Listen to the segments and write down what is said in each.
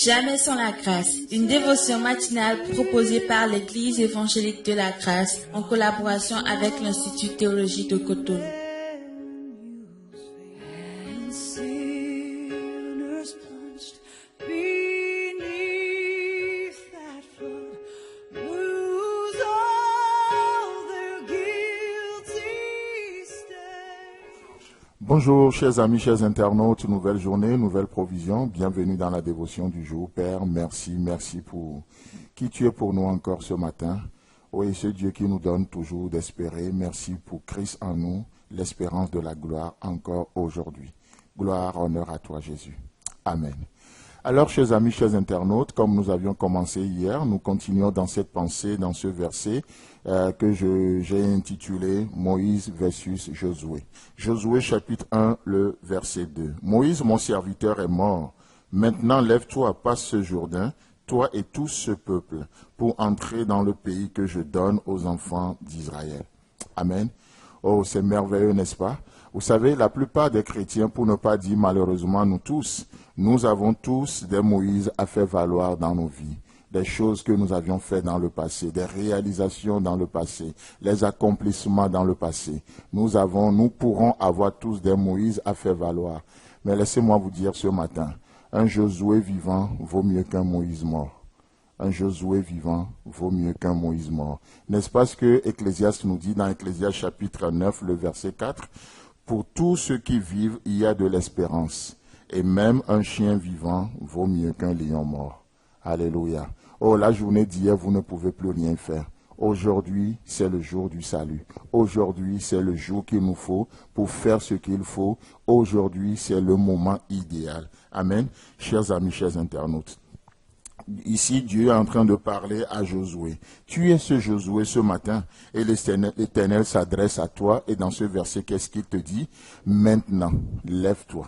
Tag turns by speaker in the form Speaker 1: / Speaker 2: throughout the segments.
Speaker 1: Jamais sans la grâce, une dévotion matinale proposée par l'Église évangélique de la grâce en collaboration avec l'Institut théologique de Cotonou.
Speaker 2: Bonjour chers amis, chers internautes, nouvelle journée, nouvelle provision, bienvenue dans la dévotion du jour. Père, merci pour qui tu es pour nous encore ce matin. Oui, ce Dieu qui nous donne toujours d'espérer, merci pour Christ en nous, l'espérance de la gloire encore aujourd'hui. Gloire, honneur à toi Jésus. Amen. Alors, chers amis, chers internautes, comme nous avions commencé hier, nous continuons dans cette pensée, dans ce verset que j'ai intitulé « Moïse versus Josué ». Josué chapitre 1, le verset 2. « Moïse, mon serviteur, est mort. Maintenant, lève-toi, passe ce Jourdain, toi et tout ce peuple, pour entrer dans le pays que je donne aux enfants d'Israël. » Amen. Oh, c'est merveilleux, n'est-ce pas? Vous savez, la plupart des chrétiens, pour ne pas dire malheureusement nous tous, nous avons tous des Moïse à faire valoir dans nos vies. Des choses que nous avions faites dans le passé, des réalisations dans le passé, les accomplissements dans le passé. Nous pourrons avoir tous des Moïse à faire valoir. Mais laissez-moi vous dire ce matin, un Josué vivant vaut mieux qu'un Moïse mort. Un Josué vivant vaut mieux qu'un Moïse mort. N'est-ce pas ce que Ecclésiaste nous dit dans Ecclésiaste chapitre 9, le verset 4 ? Pour tous ceux qui vivent, il y a de l'espérance. Et même un chien vivant vaut mieux qu'un lion mort. Alléluia. Oh, la journée d'hier, vous ne pouvez plus rien faire. Aujourd'hui, c'est le jour du salut. Aujourd'hui, c'est le jour qu'il nous faut pour faire ce qu'il faut. Aujourd'hui, c'est le moment idéal. Amen. Chers amis, chers internautes. Ici, Dieu est en train de parler à Josué. Tu es ce Josué ce matin et l'Éternel s'adresse à toi et dans ce verset, qu'est-ce qu'il te dit? Maintenant, lève-toi.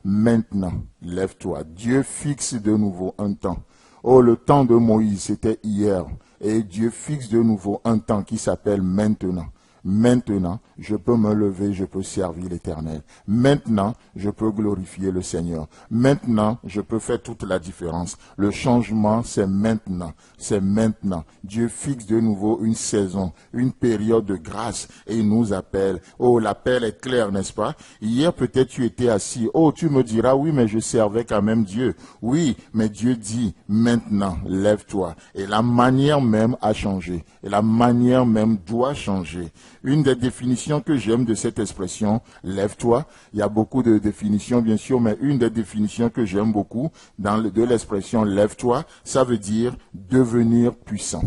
Speaker 2: Maintenant, lève-toi. Dieu fixe de nouveau un temps. Oh, le temps de Moïse, c'était hier. Et Dieu fixe de nouveau un temps qui s'appelle maintenant. Maintenant, je peux me lever, je peux servir l'Éternel. Maintenant, je peux glorifier le Seigneur. Maintenant, je peux faire toute la différence. Le changement, c'est maintenant. C'est maintenant. Dieu fixe de nouveau une saison, une période de grâce et il nous appelle. Oh, l'appel est clair, n'est-ce pas? Hier, peut-être tu étais assis. Oh, tu me diras, oui, mais je servais quand même Dieu. Oui, mais Dieu dit, maintenant, lève-toi. Et la manière même a changé. Et la manière même doit changer. Une des définitions que j'aime de cette expression, lève-toi, il y a beaucoup de définitions bien sûr, mais une des définitions que j'aime beaucoup de l'expression lève-toi, ça veut dire devenir puissant.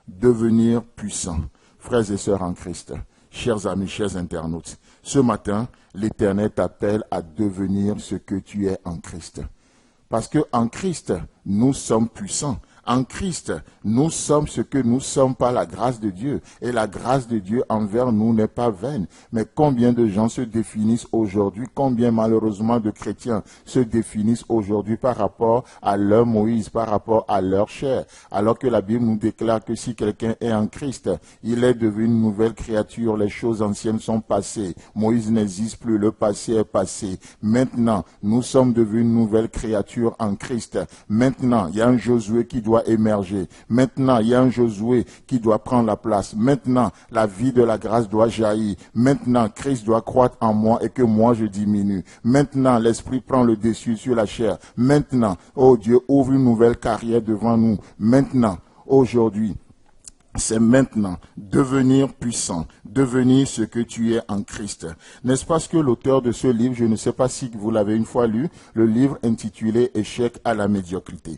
Speaker 2: Devenir puissant. Frères et sœurs en Christ, chers amis, chers internautes, ce matin, l'Éternel t'appelle à devenir ce que tu es en Christ. Parce que en Christ, nous sommes puissants. En Christ, nous sommes ce que nous sommes par la grâce de Dieu. Et la grâce de Dieu envers nous n'est pas vaine. Mais combien de gens se définissent aujourd'hui, combien malheureusement de chrétiens se définissent aujourd'hui par rapport à leur Moïse, par rapport à leur chair. Alors que la Bible nous déclare que si quelqu'un est en Christ, il est devenu une nouvelle créature, les choses anciennes sont passées. Moïse n'existe plus, le passé est passé. Maintenant, nous sommes devenus une nouvelle créature en Christ. Maintenant, il y a un Josué qui doit émerger. Maintenant, il y a un Josué qui doit prendre la place. Maintenant, la vie de la grâce doit jaillir. Maintenant, Christ doit croître en moi et que moi je diminue. Maintenant, l'Esprit prend le dessus sur la chair. Maintenant, oh Dieu, ouvre une nouvelle carrière devant nous. Maintenant, aujourd'hui, c'est maintenant devenir puissant, devenir ce que tu es en Christ. N'est-ce pas ce que l'auteur de ce livre, je ne sais pas si vous l'avez une fois lu, le livre intitulé « Échec à la médiocrité ».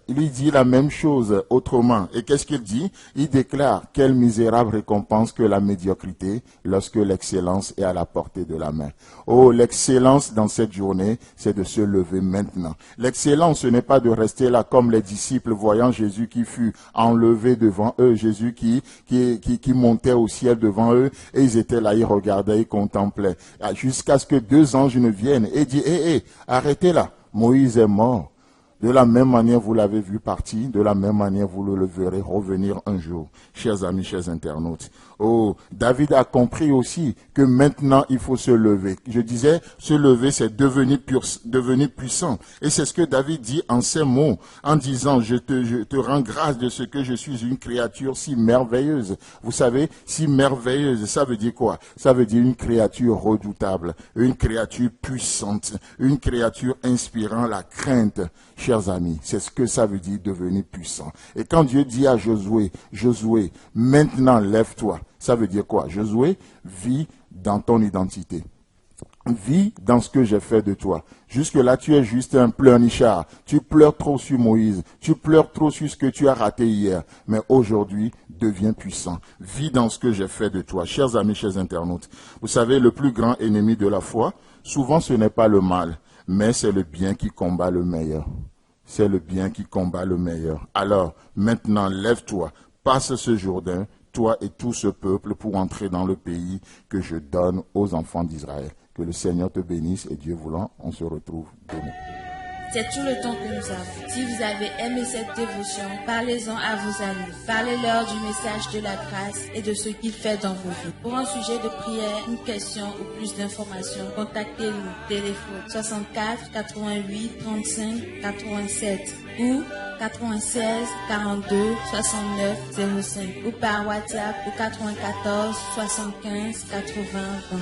Speaker 2: Il dit la même chose autrement. Et qu'est-ce qu'il dit? Il déclare « Quelle misérable récompense que la médiocrité lorsque l'excellence est à la portée de la main. » Oh, l'excellence dans cette journée, c'est de se lever maintenant. L'excellence, ce n'est pas de rester là comme les disciples voyant Jésus qui fut enlevé devant eux, Jésus qui montait au ciel devant eux, et ils étaient là, ils regardaient, ils contemplaient, jusqu'à ce que deux anges ne viennent et disent, arrêtez là, Moïse est mort. De la même manière, vous l'avez vu partir, de la même manière, vous le verrez revenir un jour, chers amis, chers internautes. Oh, David a compris aussi que maintenant, il faut se lever. Je disais, se lever, c'est devenir puissant. Et c'est ce que David dit en ces mots, en disant, je te rends grâce de ce que je suis une créature si merveilleuse. Vous savez, si merveilleuse, ça veut dire quoi? Ça veut dire une créature redoutable, une créature puissante, une créature inspirant la crainte. Chers amis, c'est ce que ça veut dire devenir puissant. Et quand Dieu dit à Josué, Josué, maintenant lève-toi, ça veut dire quoi? Josué, vis dans ton identité. Vis dans ce que j'ai fait de toi. Jusque-là, tu es juste un pleurnichard. Tu pleures trop sur Moïse. Tu pleures trop sur ce que tu as raté hier. Mais aujourd'hui, deviens puissant. Vis dans ce que j'ai fait de toi. Chers amis, chers internautes, vous savez, le plus grand ennemi de la foi, souvent ce n'est pas le mal, mais c'est le bien qui combat le meilleur. C'est le bien qui combat le meilleur. Alors, maintenant, lève-toi, passe ce Jourdain, toi et tout ce peuple, pour entrer dans le pays que je donne aux enfants d'Israël. Que le Seigneur te bénisse et Dieu voulant, on se retrouve demain.
Speaker 1: C'est tout le temps que nous avons. Si vous avez aimé cette dévotion, parlez-en à vos amis. Parlez-leur du message de la grâce et de ce qu'il fait dans vos vies. Pour un sujet de prière, une question ou plus d'informations, contactez-nous. Téléphone 64 88 35 87 ou 96 42 69 05 ou par WhatsApp au 94 75 80 20.